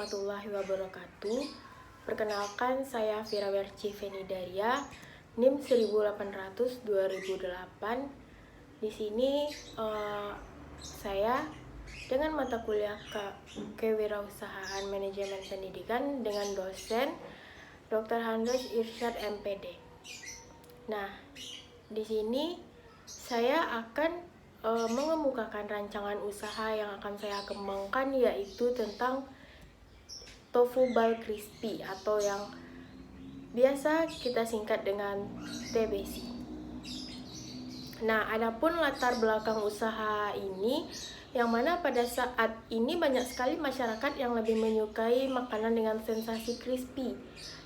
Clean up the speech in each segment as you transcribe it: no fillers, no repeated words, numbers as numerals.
warahmatullahi wabarakatuh. Perkenalkan, saya Firawerci Venidaria, NIM 1800 2008. Di sini saya dengan mata kuliah Kewirausahaan Manajemen Pendidikan dengan dosen Dr. Handos Irsyad MPD. Nah, di sini saya akan mengemukakan rancangan usaha yang akan saya kembangkan, yaitu tentang tofu bal crispy atau yang biasa kita singkat dengan TBC. Nah, adapun latar belakang usaha ini, yang mana pada saat ini banyak sekali masyarakat yang lebih menyukai makanan dengan sensasi crispy,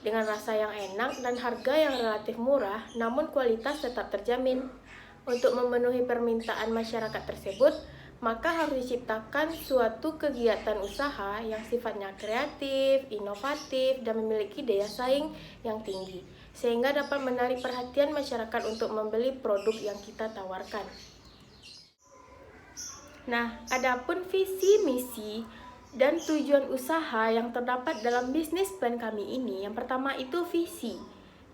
dengan rasa yang enak dan harga yang relatif murah, namun kualitas tetap terjamin. Untuk memenuhi permintaan masyarakat tersebut, maka harus diciptakan suatu kegiatan usaha yang sifatnya kreatif, inovatif, dan memiliki daya saing yang tinggi, sehingga dapat menarik perhatian masyarakat untuk membeli produk yang kita tawarkan. Nah, adapun visi, misi, dan tujuan usaha yang terdapat dalam bisnis plan kami ini, yang pertama itu visi,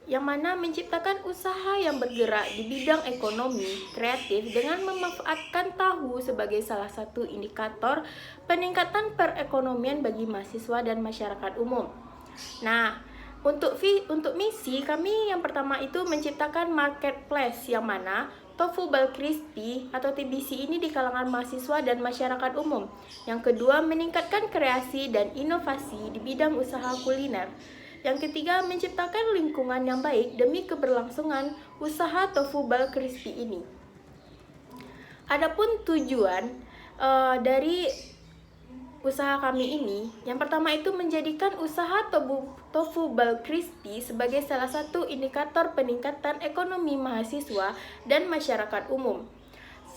yang mana menciptakan usaha yang bergerak di bidang ekonomi kreatif dengan memanfaatkan tahu sebagai salah satu indikator peningkatan perekonomian bagi mahasiswa dan masyarakat umum. Nah, untuk misi kami yang pertama itu menciptakan marketplace, yang mana tofu bal crispy atau TBC ini di kalangan mahasiswa dan masyarakat umum. Yang kedua, meningkatkan kreasi dan inovasi di bidang usaha kuliner. Yang ketiga, menciptakan lingkungan yang baik demi keberlangsungan usaha tofu bal crispy ini. Adapun tujuan dari usaha kami ini, yang pertama itu menjadikan usaha tofu bal crispy sebagai salah satu indikator peningkatan ekonomi mahasiswa dan masyarakat umum.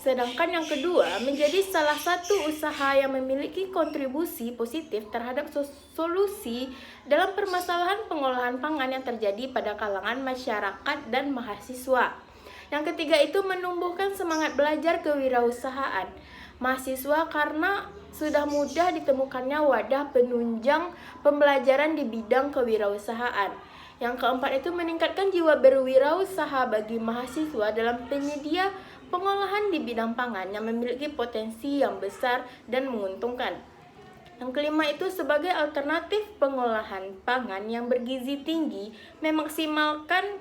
Sedangkan yang kedua, menjadi salah satu usaha yang memiliki kontribusi positif terhadap solusi dalam permasalahan pengolahan pangan yang terjadi pada kalangan masyarakat dan mahasiswa. Yang ketiga itu menumbuhkan semangat belajar kewirausahaan mahasiswa karena sudah mudah ditemukannya wadah penunjang pembelajaran di bidang kewirausahaan. Yang keempat itu meningkatkan jiwa berwirausaha bagi mahasiswa dalam penyedia pengolahan di bidang pangan yang memiliki potensi yang besar dan menguntungkan. Yang kelima itu sebagai alternatif pengolahan pangan yang bergizi tinggi, memaksimalkan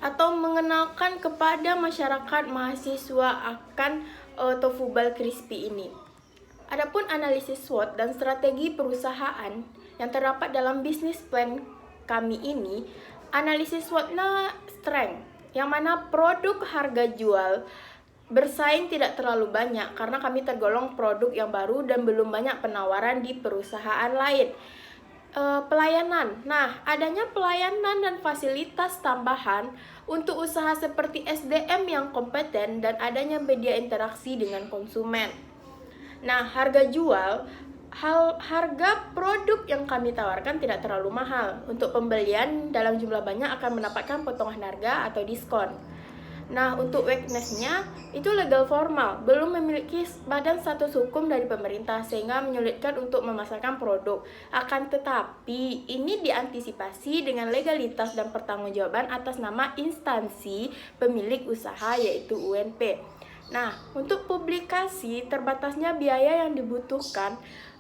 atau mengenalkan kepada masyarakat mahasiswa akan tofu bal crispy ini. Adapun analisis SWOT dan strategi perusahaan yang terdapat dalam bisnis plan kami ini, analisis SWOT-nya strength, yang mana produk harga jual bersaing tidak terlalu banyak karena kami tergolong produk yang baru dan belum banyak penawaran di perusahaan lain. Pelayanan, nah adanya pelayanan dan fasilitas tambahan untuk usaha seperti SDM yang kompeten dan adanya media interaksi dengan konsumen. Nah, harga jual, harga produk yang kami tawarkan tidak terlalu mahal. Untuk pembelian dalam jumlah banyak akan mendapatkan potongan harga atau diskon. Nah, untuk weakness-nya itu legal formal, belum memiliki badan status hukum dari pemerintah sehingga menyulitkan untuk memasarkan produk. Akan tetapi, ini diantisipasi dengan legalitas dan pertanggungjawaban atas nama instansi pemilik usaha yaitu UNP. Nah, untuk publikasi terbatasnya biaya yang dibutuhkan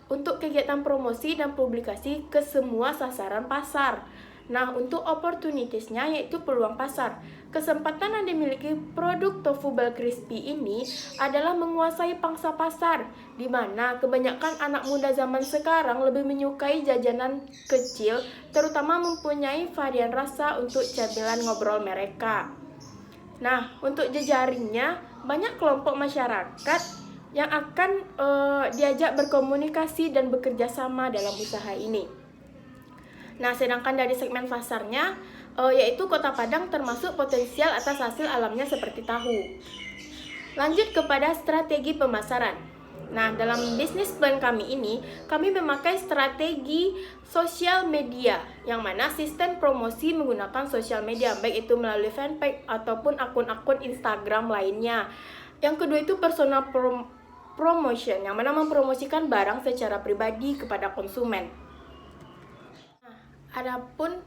untuk kegiatan promosi dan publikasi ke semua sasaran pasar. Nah, untuk opportunities-nya yaitu peluang pasar. Kesempatan yang dimiliki produk tofu bal crispy ini adalah menguasai pangsa pasar, di mana kebanyakan anak muda zaman sekarang lebih menyukai jajanan kecil, terutama mempunyai varian rasa untuk camilan ngobrol mereka. Nah, untuk jejaringnya, banyak kelompok masyarakat yang akan diajak berkomunikasi dan bekerja sama dalam usaha ini. Nah, sedangkan dari segmen pasarnya, yaitu Kota Padang termasuk potensial atas hasil alamnya seperti tahu. Lanjut kepada strategi pemasaran. Nah, dalam bisnis plan kami ini, kami memakai strategi sosial media, yang mana sistem promosi menggunakan sosial media, baik itu melalui fanpage ataupun akun-akun Instagram lainnya. Yang kedua itu promotion, yang mana mempromosikan barang secara pribadi kepada konsumen. Adapun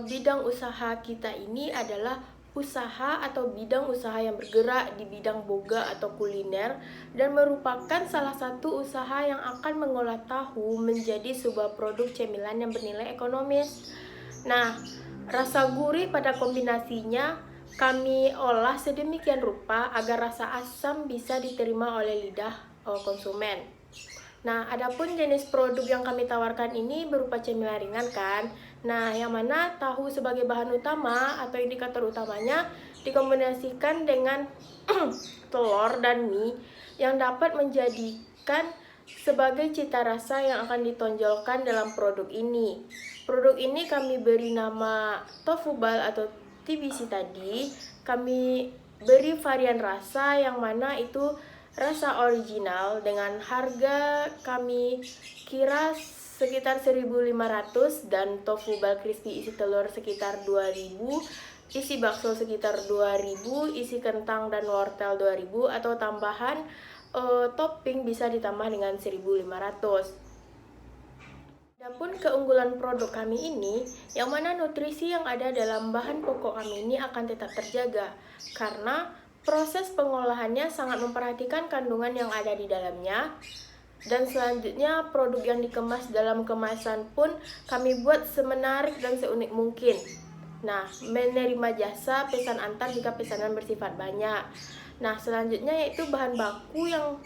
bidang usaha kita ini adalah usaha atau bidang usaha yang bergerak di bidang boga atau kuliner dan merupakan salah satu usaha yang akan mengolah tahu menjadi sebuah produk cemilan yang bernilai ekonomis. Nah, rasa gurih pada kombinasinya kami olah sedemikian rupa agar rasa asam bisa diterima oleh lidah konsumen. Nah, adapun jenis produk yang kami tawarkan ini berupa cemilan ringan kan. Nah, yang mana tahu sebagai bahan utama atau indikator utamanya dikombinasikan dengan telur dan mie yang dapat menjadikan sebagai cita rasa yang akan ditonjolkan dalam produk ini. Produk ini kami beri nama tofu bal atau TBC tadi. Kami beri varian rasa yang mana itu rasa original dengan harga kami kira sekitar 1.500 dan tofu bal crispy isi telur sekitar 2.000, isi bakso sekitar 2.000, isi kentang dan wortel 2.000 atau tambahan topping bisa ditambah dengan 1.500. Adapun keunggulan produk kami ini, yang mana nutrisi yang ada dalam bahan pokok kami ini akan tetap terjaga karena proses pengolahannya sangat memperhatikan kandungan yang ada di dalamnya. Dan selanjutnya produk yang dikemas dalam kemasan pun kami buat semenarik dan seunik mungkin. Nah, menerima jasa pesan antar jika pesanan bersifat banyak. Nah, selanjutnya yaitu bahan baku yang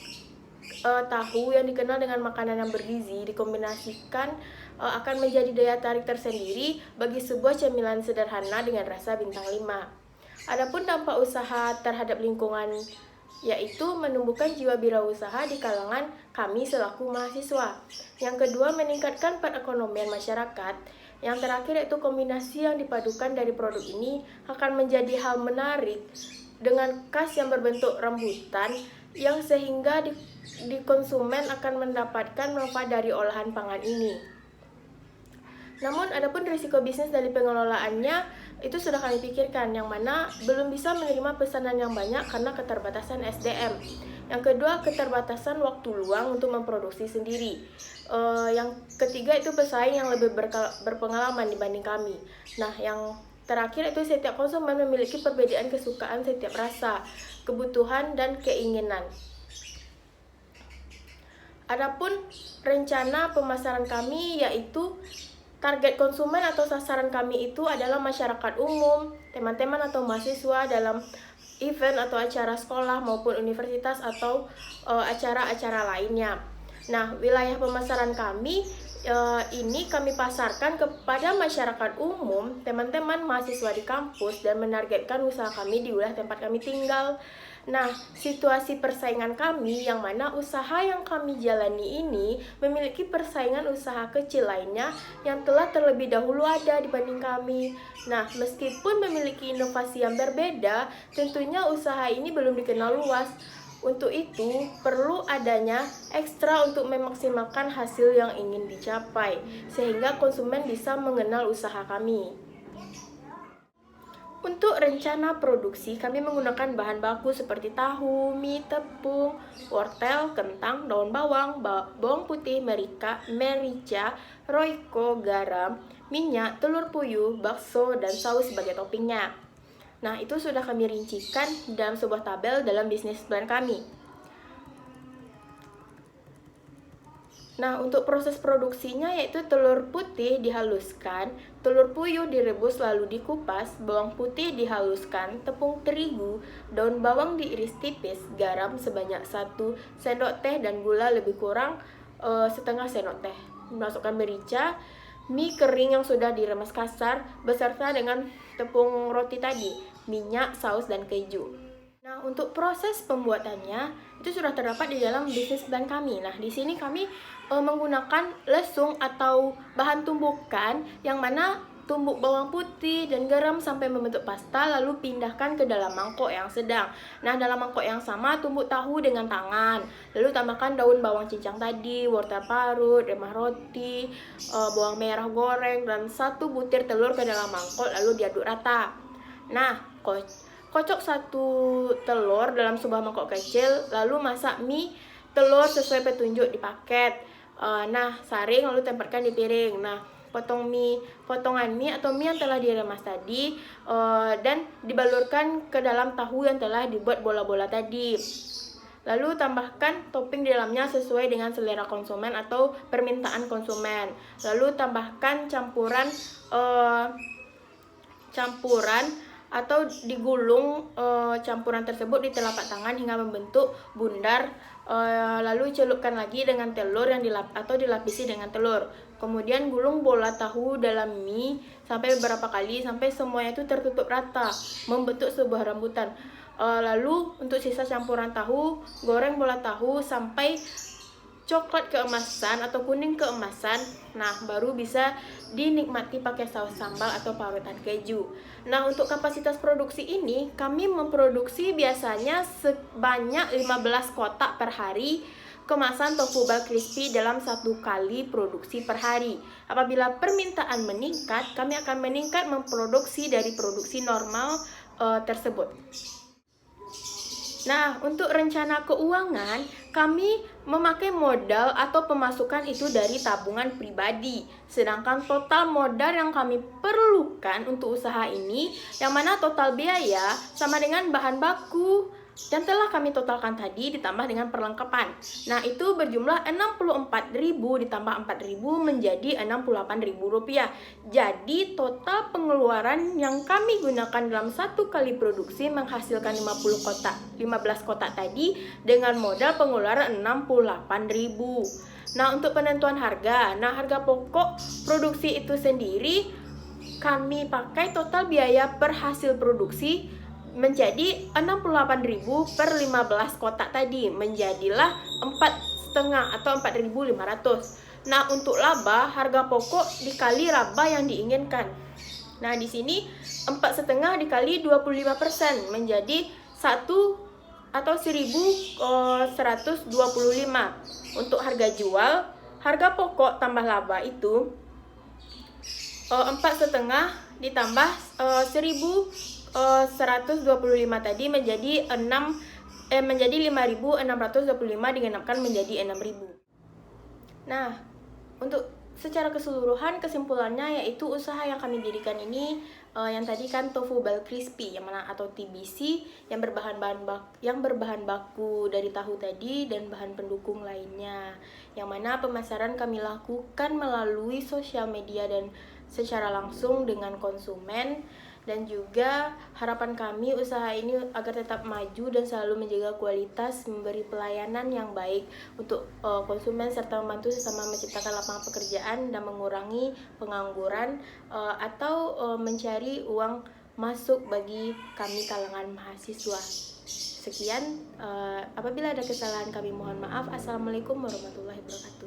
tahu yang dikenal dengan makanan yang bergizi dikombinasikan akan menjadi daya tarik tersendiri bagi sebuah cemilan sederhana dengan rasa bintang 5. Adapun dampak usaha terhadap lingkungan yaitu menumbuhkan jiwa wirausaha di kalangan kami selaku mahasiswa. Yang kedua, meningkatkan perekonomian masyarakat. Yang terakhir yaitu kombinasi yang dipadukan dari produk ini akan menjadi hal menarik dengan khas yang berbentuk rambutan yang sehingga di konsumen akan mendapatkan manfaat dari olahan pangan ini. Namun adapun risiko bisnis dari pengelolaannya itu sudah kami pikirkan, yang mana belum bisa menerima pesanan yang banyak karena keterbatasan SDM. Yang kedua, keterbatasan waktu luang untuk memproduksi sendiri. Yang ketiga itu pesaing yang lebih berpengalaman dibanding kami. Nah, yang terakhir itu setiap konsumen memiliki perbedaan kesukaan setiap rasa, kebutuhan, dan keinginan. Adapun rencana pemasaran kami yaitu target konsumen atau sasaran kami itu adalah masyarakat umum, teman-teman atau mahasiswa dalam event atau acara sekolah maupun universitas atau acara-acara lainnya. Nah, wilayah pemasaran kami ini kami pasarkan kepada masyarakat umum, teman-teman mahasiswa di kampus, dan menargetkan usaha kami di wilayah tempat kami tinggal. Nah, situasi persaingan kami yang mana usaha yang kami jalani ini memiliki persaingan usaha kecil lainnya yang telah terlebih dahulu ada dibanding kami. Nah, meskipun memiliki inovasi yang berbeda, tentunya usaha ini belum dikenal luas. Untuk itu, perlu adanya ekstra untuk memaksimalkan hasil yang ingin dicapai, sehingga konsumen bisa mengenal usaha kami. Untuk rencana produksi, kami menggunakan bahan baku seperti tahu, mie, tepung, wortel, kentang, daun bawang, bawang putih, merica, roiko, garam, minyak, telur puyuh, bakso, dan saus sebagai toppingnya. Nah, itu sudah kami rincikan dalam sebuah tabel dalam bisnis plan kami. Nah, untuk proses produksinya yaitu telur putih dihaluskan, telur puyuh direbus lalu dikupas, bawang putih dihaluskan, tepung terigu, daun bawang diiris tipis, garam sebanyak 1 sendok teh dan gula lebih kurang setengah sendok teh. Masukkan merica, mie kering yang sudah diremas kasar beserta dengan tepung roti tadi, minyak, saus, dan keju. Nah, untuk proses pembuatannya itu sudah terdapat di dalam bisnis plan kami. Nah, di sini kami menggunakan lesung atau bahan tumbukan yang mana tumbuk bawang putih dan garam sampai membentuk pasta, lalu pindahkan ke dalam mangkok yang sedang. Nah, dalam mangkok yang sama tumbuk tahu dengan tangan, lalu tambahkan daun bawang cincang tadi, wortel parut, remah roti, bawang merah goreng, dan 1 butir telur ke dalam mangkok lalu diaduk rata. Nah, kocok 1 telur dalam sebuah mangkok kecil, lalu masak mie telur sesuai petunjuk di paket. Nah, saring lalu tempatkan di piring. Nah, potongan mie atau mie yang telah diremas tadi dan dibalurkan ke dalam tahu yang telah dibuat bola-bola tadi. Lalu tambahkan topping di dalamnya sesuai dengan selera konsumen atau permintaan konsumen. Lalu tambahkan campuran atau digulung campuran tersebut di telapak tangan hingga membentuk bundar. Lalu celupkan lagi dengan telur yang dilapisi dengan telur. Kemudian gulung bola tahu dalam mie sampai beberapa kali sampai semuanya itu tertutup rata, membentuk sebuah rambutan. Lalu untuk sisa campuran tahu, goreng bola tahu sampai coklat keemasan atau kuning keemasan. Nah, baru bisa dinikmati pakai saus sambal atau parutan keju. Nah, untuk kapasitas produksi ini, kami memproduksi biasanya sebanyak 15 kotak per hari kemasan tofu bal crispy dalam 1 kali produksi per hari. Apabila permintaan meningkat, kami akan meningkat memproduksi dari produksi normal tersebut. Nah, untuk rencana keuangan, kami memakai modal atau pemasukan itu dari tabungan pribadi. Sedangkan total modal yang kami perlukan untuk usaha ini, yang mana total biaya sama dengan bahan baku yang telah kami totalkan tadi ditambah dengan perlengkapan. Nah, itu berjumlah 64.000 ditambah 4.000 menjadi 68.000 rupiah. Jadi total pengeluaran yang kami gunakan dalam 1 kali produksi menghasilkan 15 kotak tadi dengan modal pengeluaran 68.000. Nah, untuk penentuan harga, harga pokok produksi itu sendiri kami pakai total biaya per hasil produksi menjadi 68.000 per 15 kotak tadi, menjadilah 4,5 atau 4.500. Nah, untuk laba, harga pokok dikali laba yang diinginkan. Nah, di sini 4,5 dikali 25% menjadi 1 atau 1.125. Untuk harga jual, harga pokok tambah laba itu 4,5 ditambah 1.125 tadi menjadi 5.625 digenapkan menjadi 6.000. Nah, untuk secara keseluruhan kesimpulannya yaitu usaha yang kami dirikan ini yang tadi kan tofu bal crispy yang mana atau TBC yang berbahan baku dari tahu tadi dan bahan pendukung lainnya, yang mana pemasaran kami lakukan melalui sosial media dan secara langsung dengan konsumen. Dan juga harapan kami usaha ini agar tetap maju dan selalu menjaga kualitas, memberi pelayanan yang baik untuk konsumen serta membantu sesama menciptakan lapangan pekerjaan dan mengurangi pengangguran atau mencari uang masuk bagi kami kalangan mahasiswa. Sekian, apabila ada kesalahan kami mohon maaf. Assalamualaikum warahmatullahi wabarakatuh.